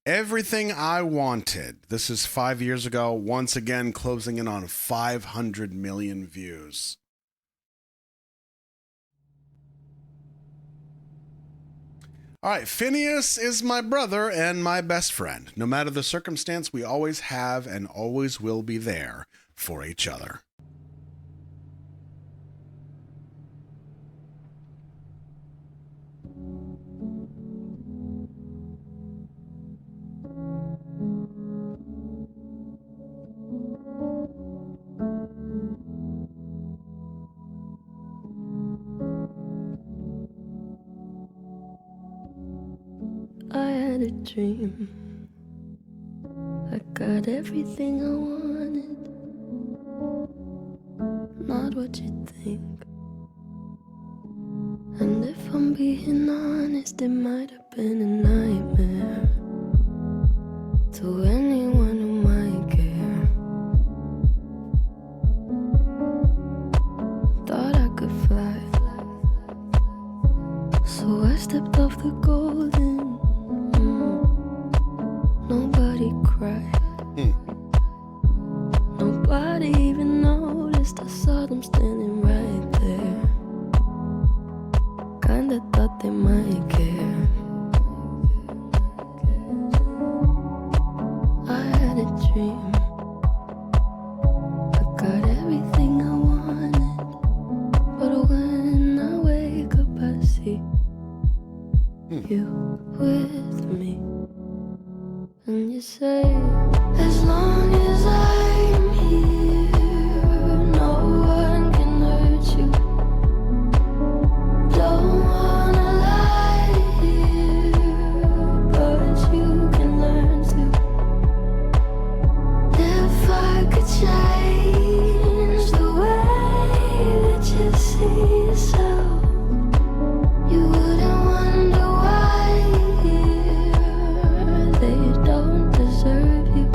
Everything I Wanted. This is 5 years ago. Once again, closing in on 500 million views. All right, Phineas is my brother and my best friend. No matter the circumstance, we always have and always will be there for each other. I had a dream. I got everything I wanted. Not what you think. And if I'm being honest, it might have been a nightmare to anyone who might care. Thought I could fly, so I stepped off the golden. Nobody cried. Nobody even noticed. I saw them standing right there. Kinda thought they might care. I had a dream. I got everything I wanted. But when I wake up, I see you with me. And you say, as long as I'm here, no one can hurt you. Don't wanna lie here, but you can learn to. If I could change the way that you see yourself, you wouldn't wonder why they don't deserve you.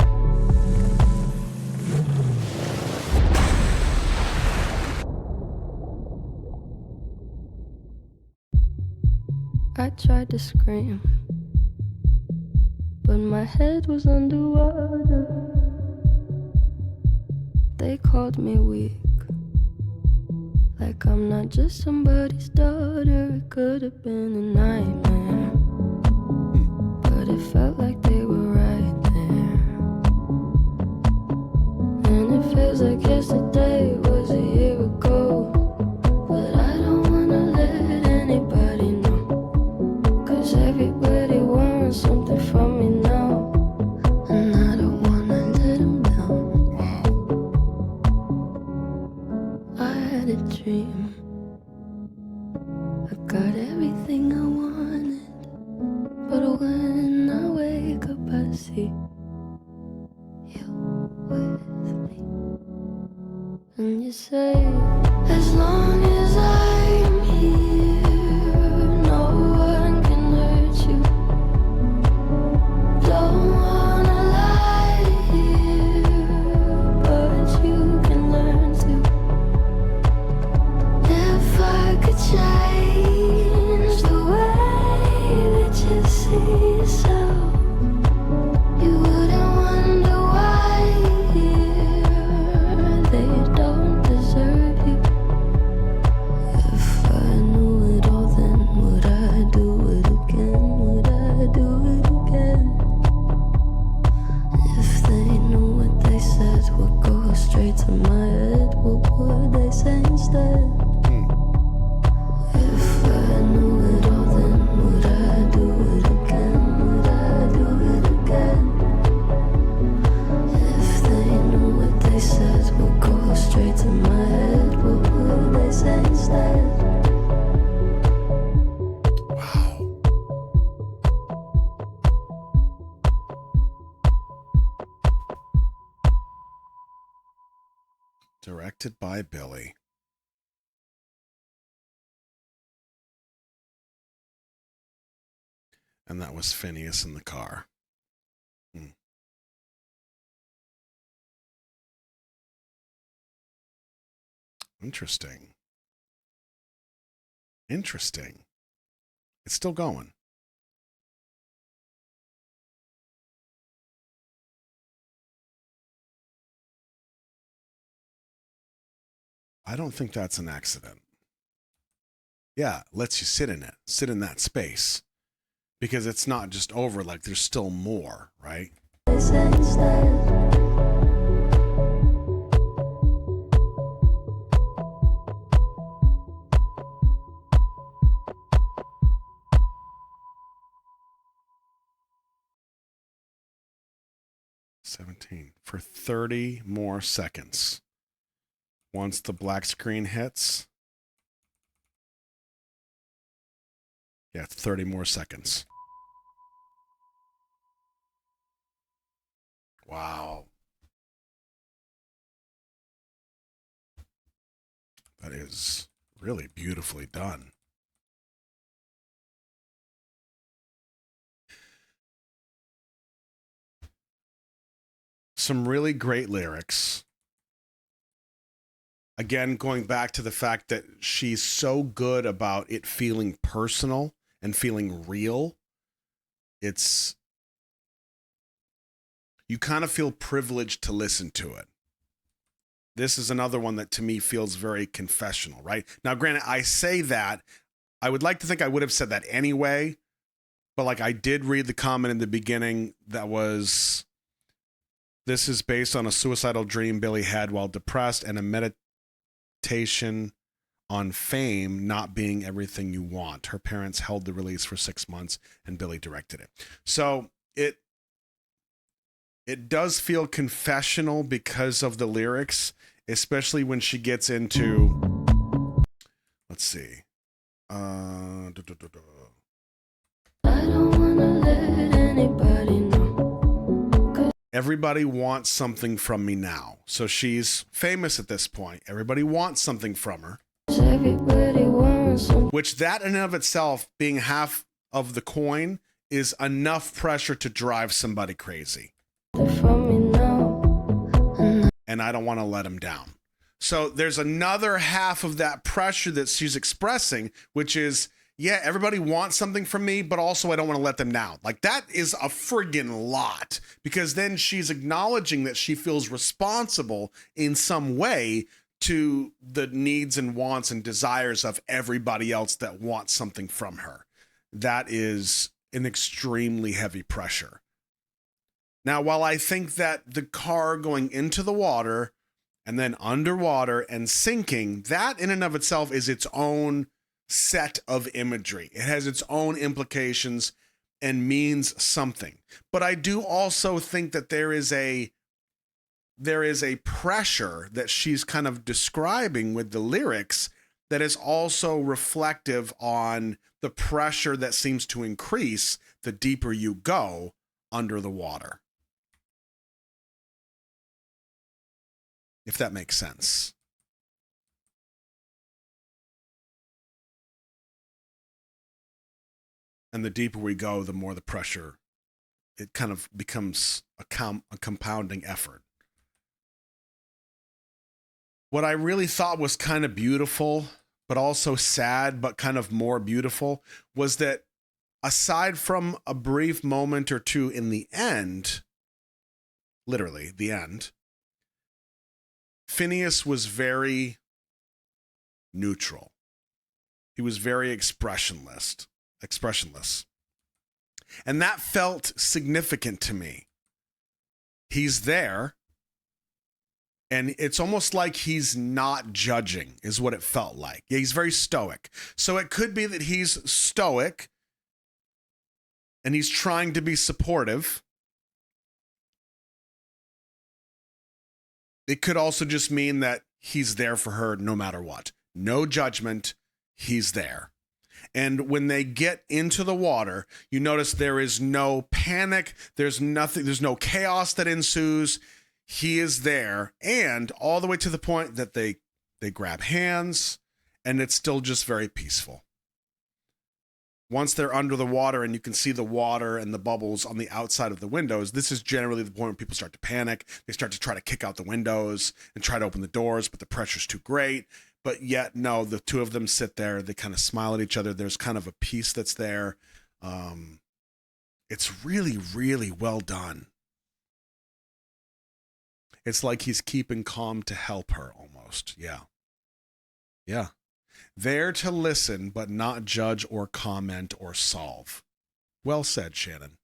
I tried to scream, but my head was underwater. They called me weak, like I'm not just somebody's daughter. It could have been a nightmare, but it felt like they were right there. And it feels like yesterday was a year ago. But I don't wanna let anybody know, 'cause everybody wants something from me now, and I don't wanna let them down. I had a dream. I got everything I wanted. But when I wake up, I see you with me. And you say, as long as I'm here, no one can hurt you. Don't wanna lie here, but you can learn to. If I could change the way that you see yourself, you wouldn't wonder why they don't deserve you. If I knew it all, then would I do it again? Would I do it again? If they knew what they said would go straight to my head, what would they say instead? If I knew it all, then would I do it again? Would I do it again? If they knew what they said would go straight to my head, what would they say instead? Wow. Directed by Billy. And that was Phineas in the car. Interesting. Interesting. It's still going. I don't think that's an accident. Yeah, lets you sit in it, sit in that space. Because it's not just over, like there's still more, right? Instead. 17 for 30 more seconds. Once the black screen hits, yeah, it's 30 more seconds. Wow. That is really beautifully done. Some really great lyrics. Again, going back to the fact that she's so good about it feeling personal and feeling real. It's, you kind of feel privileged to listen to it. This is another one that to me feels very confessional, right? Now, granted, I say that, I would like to think I would have said that anyway, but like I did read the comment in the beginning that was, this is based on a suicidal dream Billie had while depressed and a meditation on fame not being everything you want. Her parents held the release for 6 months and Billie directed it. So it does feel confessional because of the lyrics, especially when she gets into, let's see. I don't wanna let anybody know. Everybody wants something from me now. So she's famous at this point. Everybody wants something from her. Everybody wants something Which that in and of itself, being half of the coin, is enough pressure to drive somebody crazy. from me now. And I don't want to let him down. So there's another half of that pressure that she's expressing, which is, yeah, everybody wants something from me, but also I don't want to let them down. Like that is a friggin' lot, because then she's acknowledging that she feels responsible in some way to the needs and wants and desires of everybody else that wants something from her. That is an extremely heavy pressure. Now, while I think that the car going into the water and then underwater and sinking, that in and of itself is its own set of imagery. It has its own implications and means something. But I do also think that there is a pressure that she's kind of describing with the lyrics that is also reflective on the pressure that seems to increase the deeper you go under the water. If that makes sense. And the deeper we go, the more the pressure, it kind of becomes a compounding effort. What I really thought was kind of beautiful, but also sad, but kind of more beautiful, was that aside from a brief moment or two in the end, literally the end, Phineas was very neutral. He was very expressionless. And that felt significant to me. He's there, and it's almost like he's not judging, is what it felt like. Yeah, he's very stoic. So it could be that he's stoic and he's trying to be supportive. It could also just mean that he's there for her no matter what. No judgment, he's there. And when they get into the water, you notice there is no panic, there's nothing, there's no chaos that ensues. He is there, and all the way to the point that they grab hands, and it's still just very peaceful. Once they're under the water and you can see the water and the bubbles on the outside of the windows, this is generally the point where people start to panic. They start to try to kick out the windows and try to open the doors, but the pressure's too great. But yet, no, the two of them sit there. They kind of smile at each other. There's kind of a peace that's there. It's really, really well done. It's like he's keeping calm to help her almost. Yeah. Yeah. There to listen, but not judge or comment or solve. Well said, Shannon.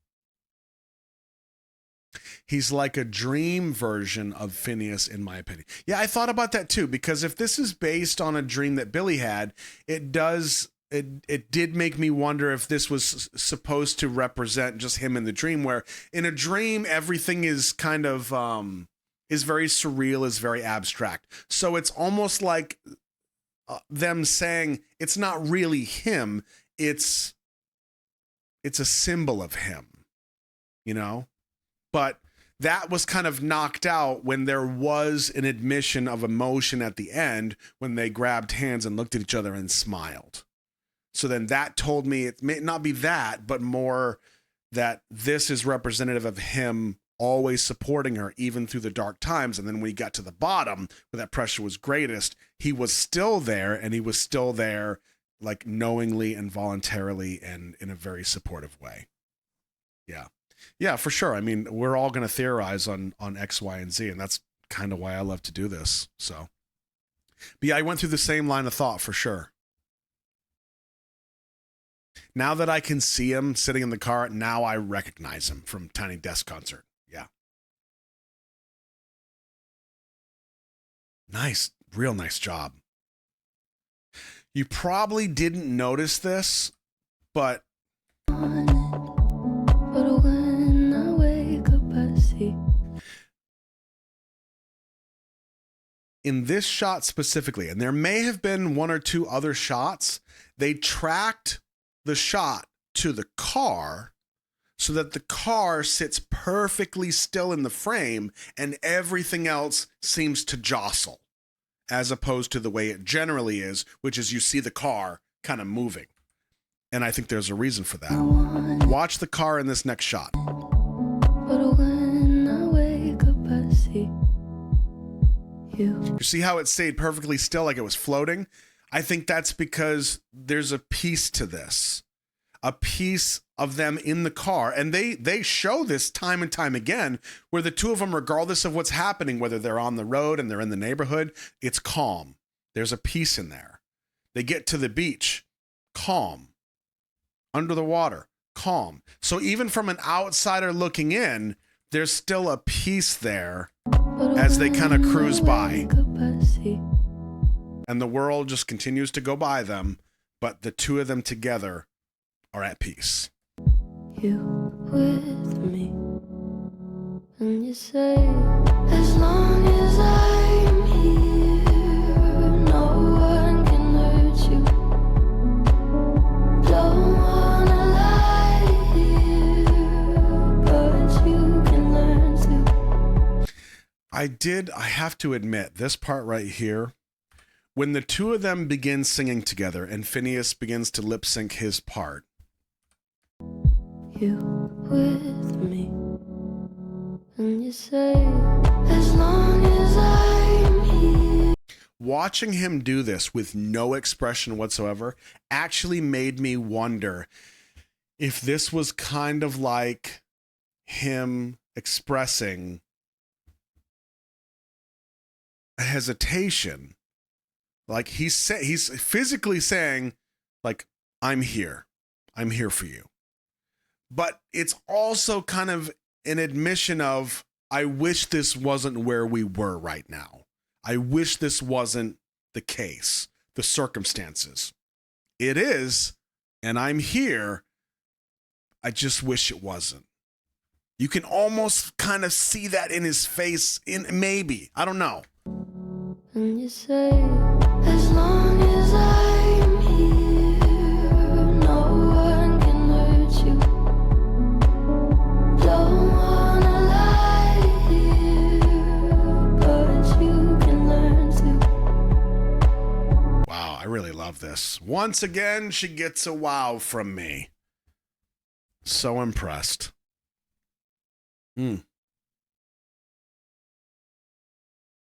He's like a dream version of Phineas, in my opinion. Yeah, I thought about that too, because if this is based on a dream that Billy had, it did make me wonder if this was supposed to represent just him in the dream, where in a dream, everything is kind of, is very surreal, is very abstract. So it's almost like them saying it's not really him. It's a symbol of him, you know? But that was kind of knocked out when there was an admission of emotion at the end when they grabbed hands and looked at each other and smiled. So then that told me it may not be that, but more that this is representative of him always supporting her even through the dark times. And then when he got to the bottom where that pressure was greatest, he was still there, and he was still there like knowingly and voluntarily and in a very supportive way. Yeah. Yeah, for sure. I mean, we're all going to theorize on X, Y, and Z, and that's kind of why I love to do this. So, but yeah, I went through the same line of thought for sure. Now that I can see him sitting in the car, now I recognize him from Tiny Desk Concert. Yeah. Nice. Real nice job. You probably didn't notice this, but When I wake up, I see. in this shot specifically, and there may have been one or two other shots, they tracked the shot to the car so that the car sits perfectly still in the frame and everything else seems to jostle, as opposed to the way it generally is, which is you see the car kind of moving. And I think there's a reason for that. Watch the car in this next shot. But when I wake up, I see you. You see how it stayed perfectly still, like it was floating? I think that's because there's a piece to this, a piece of them in the car. And they show this time and time again, where the two of them, regardless of what's happening, whether they're on the road and they're in the neighborhood, it's calm. There's a piece in there. They get to the beach, calm. Under the water, calm. So even from an outsider looking in, there's still a piece there as they kind of cruise by. And the world just continues to go by them, but the two of them together are at peace. You with me, and you say, as long as I'm here, no one can hurt you. Don't wanna lie here, but you can learn to. I have to admit, this part right here, when the two of them begin singing together and Phineas begins to lip sync his part, You with me, and you say, as long as I'm here. watching him do this with no expression whatsoever actually made me wonder if this was kind of like him expressing a hesitation. Like he's physically saying, like, I'm here for you. But it's also kind of an admission of, I wish this wasn't where we were right now. I wish this wasn't the case, the circumstances. It is, and I'm here. I just wish it wasn't. You can almost kind of see that in his face, maybe. I don't know. And you say, as long as I'm here, no one can hurt you. Don't wanna lie here, but you can learn to. Wow, I really love this. Once again, she gets a wow from me. So impressed.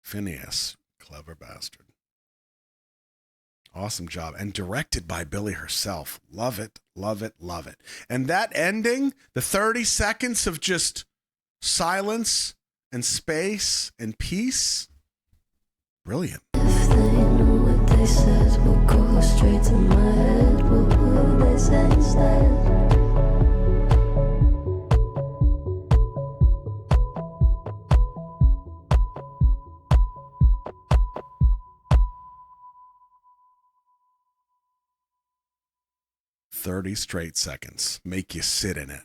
Phineas, clever bastard. Awesome job. And directed by Billie herself. Love it, love it, love it. And that ending, the 30 seconds of just silence and space and peace, brilliant. If they knew what they said straight to my head. What would they say instead? 30 straight seconds. Make you sit in it.